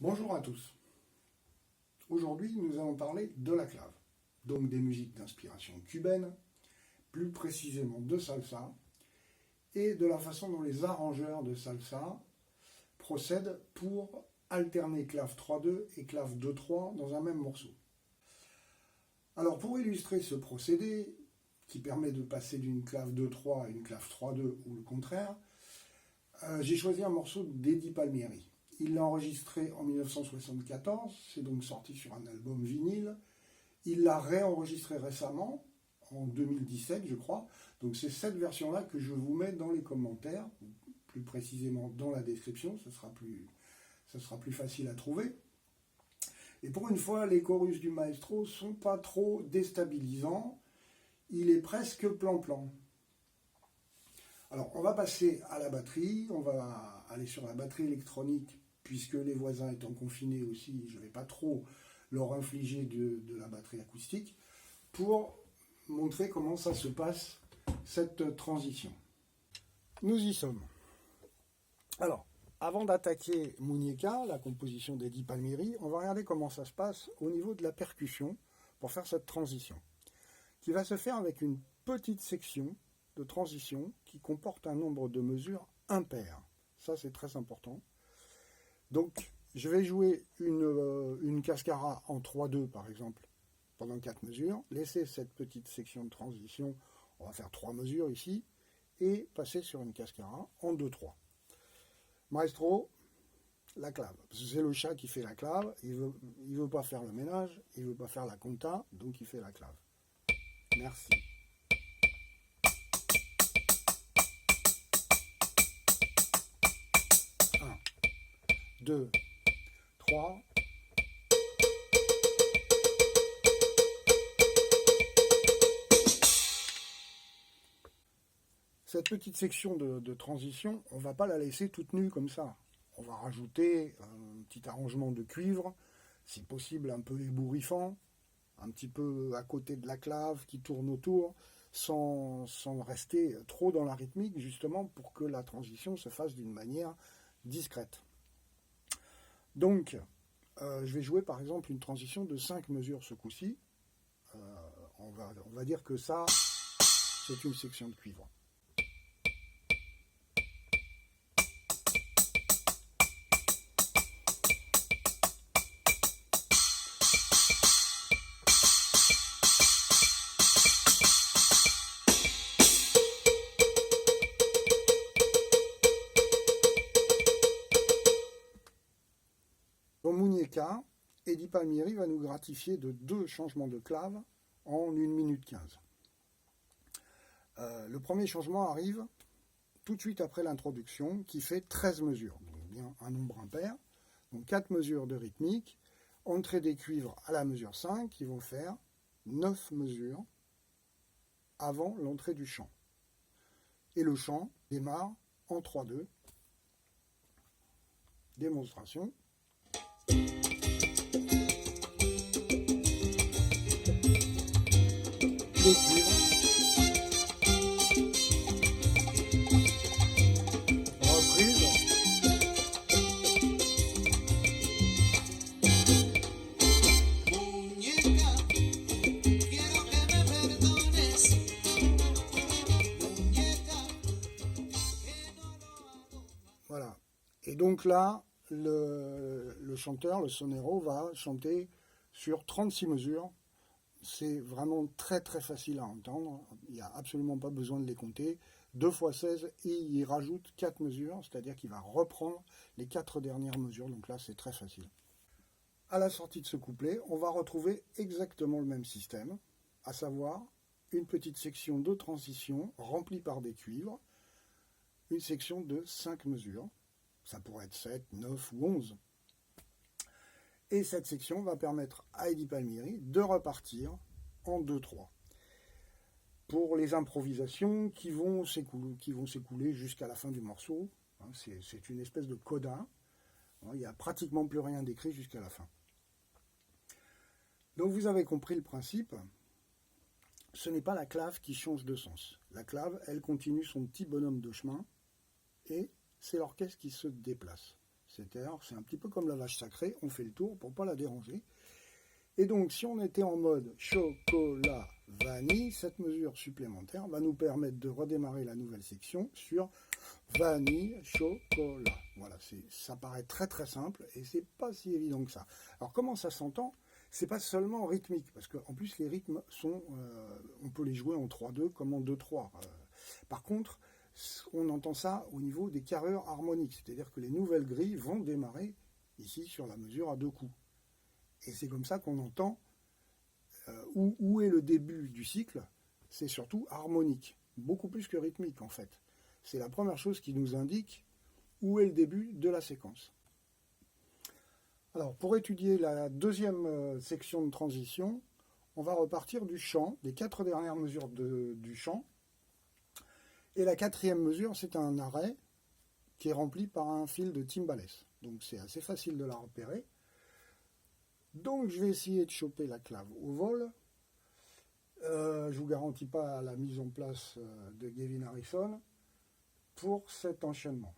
Bonjour à tous. Aujourd'hui, nous allons parler de la clave, donc des musiques d'inspiration cubaine, plus précisément de salsa, et de la façon dont les arrangeurs de salsa procèdent pour alterner clave 3-2 et clave 2-3 dans un même morceau. Alors pour illustrer ce procédé, qui permet de passer d'une clave 2-3 à une clave 3-2 ou le contraire, j'ai choisi un morceau d'Eddie Palmieri. Il l'a enregistré en 1974, c'est donc sorti sur un album vinyle. Il l'a réenregistré récemment, en 2017 je crois. Donc c'est cette version-là que je vous mets dans les commentaires, plus précisément dans la description, ce sera plus facile à trouver. Et pour une fois, les chorus du maestro sont pas trop déstabilisants. Il est presque plan-plan. Alors on va passer à la batterie, on va aller sur la batterie électronique, puisque les voisins étant confinés aussi, je ne vais pas trop leur infliger de la batterie acoustique, pour montrer comment ça se passe, cette transition. Nous y sommes. Alors, avant d'attaquer Muñeca, la composition d'Eddie Palmieri, on va regarder comment ça se passe au niveau de la percussion pour faire cette transition, qui va se faire avec une petite section de transition qui comporte un nombre de mesures impair. Ça, c'est très important. Donc, je vais jouer une cascara en 3-2, par exemple, pendant 4 mesures, laisser cette petite section de transition, on va faire 3 mesures ici, et passer sur une cascara en 2-3. Maestro, la clave. Parce que c'est le chat qui fait la clave, il veut pas faire le ménage, il veut pas faire la conta, donc il fait la clave. Merci. 1, 2, 3. Cette petite section de transition, on ne va pas la laisser toute nue comme ça. On va rajouter un petit arrangement de cuivre, si possible un peu ébouriffant, un petit peu à côté de la clave qui tourne autour, sans rester trop dans la rythmique, justement pour que la transition se fasse d'une manière discrète. Donc, je vais jouer par exemple une transition de 5 mesures ce coup-ci. On va dire que ça, c'est une section de cuivre. Dans Muñeca, Eddie Palmieri va nous gratifier de 2 changements de clave en 1 minute 15. Le premier changement arrive tout de suite après l'introduction, qui fait 13 mesures, donc bien un nombre impair. Donc 4 mesures de rythmique, entrée des cuivres à la mesure 5, qui vont faire 9 mesures avant l'entrée du chant. Et le chant démarre en 3-2. Démonstration. Les cuivres, reprise, Muñeca, quiero que me perdones. Muñeca, que no lo hago. voilà. Et donc là, le chanteur, le sonero, va chanter sur 36 mesures. C'est vraiment très très facile à entendre, il n'y a absolument pas besoin de les compter. 2 x 16 et il rajoute 4 mesures, c'est-à-dire qu'il va reprendre les 4 dernières mesures, donc là c'est très facile. À la sortie de ce couplet, on va retrouver exactement le même système, à savoir une petite section de transition remplie par des cuivres, une section de 5 mesures, ça pourrait être 7, 9 ou 11. Et cette section va permettre à Eddie Palmieri de repartir en 2-3 pour les improvisations qui vont s'écouler jusqu'à la fin du morceau. C'est une espèce de coda. Il n'y a pratiquement plus rien d'écrit jusqu'à la fin. Donc vous avez compris le principe. Ce n'est pas la clave qui change de sens. La clave, elle continue son petit bonhomme de chemin et c'est l'orchestre qui se déplace. C'est-à-dire, c'est un petit peu comme la vache sacrée, on fait le tour pour ne pas la déranger. Et donc, si on était en mode chocolat vanille, cette mesure supplémentaire va nous permettre de redémarrer la nouvelle section sur vanille chocolat. Voilà, ça paraît très très simple et c'est pas si évident que ça. Alors, comment ça s'entend? C'est pas seulement rythmique, parce qu'en plus les rythmes sont, on peut les jouer en 3-2 comme en 2-3. Par contre, on entend ça au niveau des carrures harmoniques, c'est-à-dire que les nouvelles grilles vont démarrer ici sur la mesure à 2 coups. Et c'est comme ça qu'on entend où est le début du cycle. C'est surtout harmonique, beaucoup plus que rythmique en fait. C'est la première chose qui nous indique où est le début de la séquence. Alors, pour étudier la deuxième section de transition, on va repartir du chant, des 4 dernières mesures du chant. Et la 4e mesure, c'est un arrêt qui est rempli par un fil de timbales. Donc, c'est assez facile de la repérer. Donc, je vais essayer de choper la clave au vol. Je ne vous garantis pas la mise en place de Gavin Harrison pour cet enchaînement.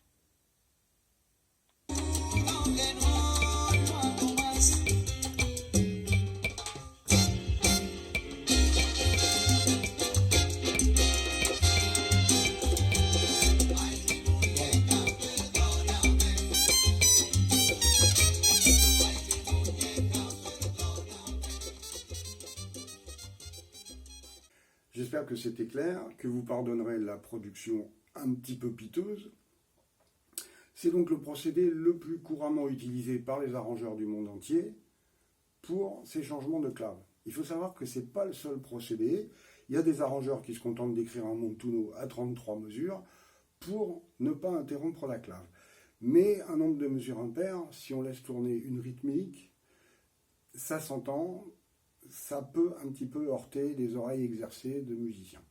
J'espère que c'était clair, que vous pardonnerez la production un petit peu piteuse. C'est donc le procédé le plus couramment utilisé par les arrangeurs du monde entier pour ces changements de clave. Il faut savoir que ce n'est pas le seul procédé. Il y a des arrangeurs qui se contentent d'écrire un montuno à 33 mesures pour ne pas interrompre la clave. Mais un nombre de mesures impair, si on laisse tourner une rythmique, ça s'entend, ça peut un petit peu heurter les oreilles exercées de musiciens.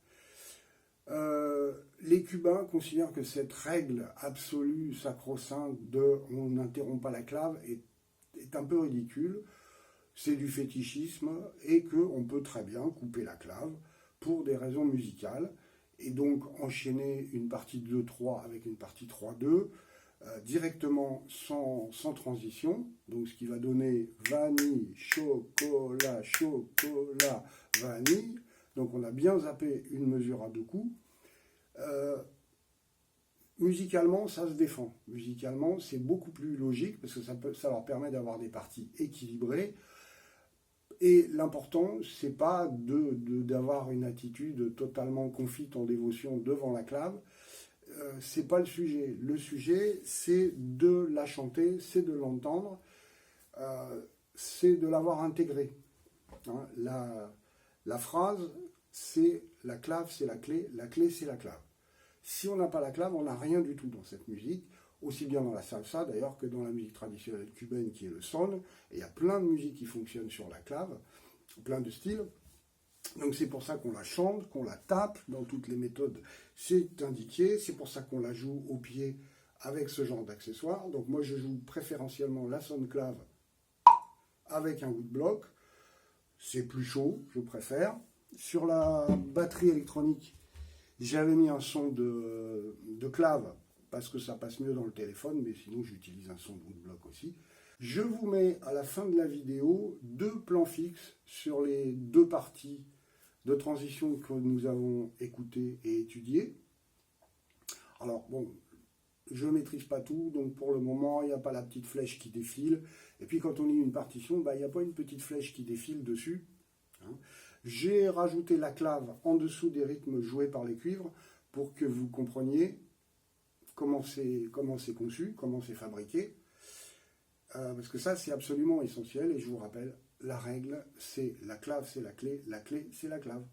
Les Cubains considèrent que cette règle absolue, sacro-sainte de « on n'interrompt pas la clave » est un peu ridicule. C'est du fétichisme et qu'on peut très bien couper la clave pour des raisons musicales et donc enchaîner une partie 2-3 avec une partie 3-2 directement sans transition, donc ce qui va donner vanille, chocolat, chocolat, vanille. Donc on a bien zappé une mesure à 2 coups. Musicalement, ça se défend. Musicalement, c'est beaucoup plus logique parce que ça leur permet d'avoir des parties équilibrées. Et l'important, c'est pas d'avoir une attitude totalement confite en dévotion devant la clave. C'est pas le sujet. Le sujet, c'est de la chanter, c'est de l'entendre, c'est de l'avoir intégrée. Hein, la phrase, c'est la clave, c'est la clé c'est la clave. Si on n'a pas la clave, on n'a rien du tout dans cette musique, aussi bien dans la salsa d'ailleurs que dans la musique traditionnelle cubaine qui est le son. Et il y a plein de musiques qui fonctionnent sur la clave, plein de styles. Donc c'est pour ça qu'on la chante, qu'on la tape, dans toutes les méthodes c'est indiqué, c'est pour ça qu'on la joue au pied avec ce genre d'accessoires. Donc moi je joue préférentiellement la son clave avec un woodblock, c'est plus chaud, je préfère. Sur la batterie électronique, j'avais mis un son de clave parce que ça passe mieux dans le téléphone, mais sinon j'utilise un son de woodblock aussi. Je vous mets à la fin de la vidéo 2 plans fixes sur les 2 parties de transition que nous avons écoutées et étudiées. Alors bon, je ne maîtrise pas tout, donc pour le moment, il n'y a pas la petite flèche qui défile. Et puis quand on lit une partition, il n'y a pas une petite flèche qui défile dessus. Hein. J'ai rajouté la clave en dessous des rythmes joués par les cuivres pour que vous compreniez comment c'est conçu, comment c'est fabriqué. Parce que ça, c'est absolument essentiel. Et je vous rappelle, la règle, c'est la clave, c'est la clé c'est la clave.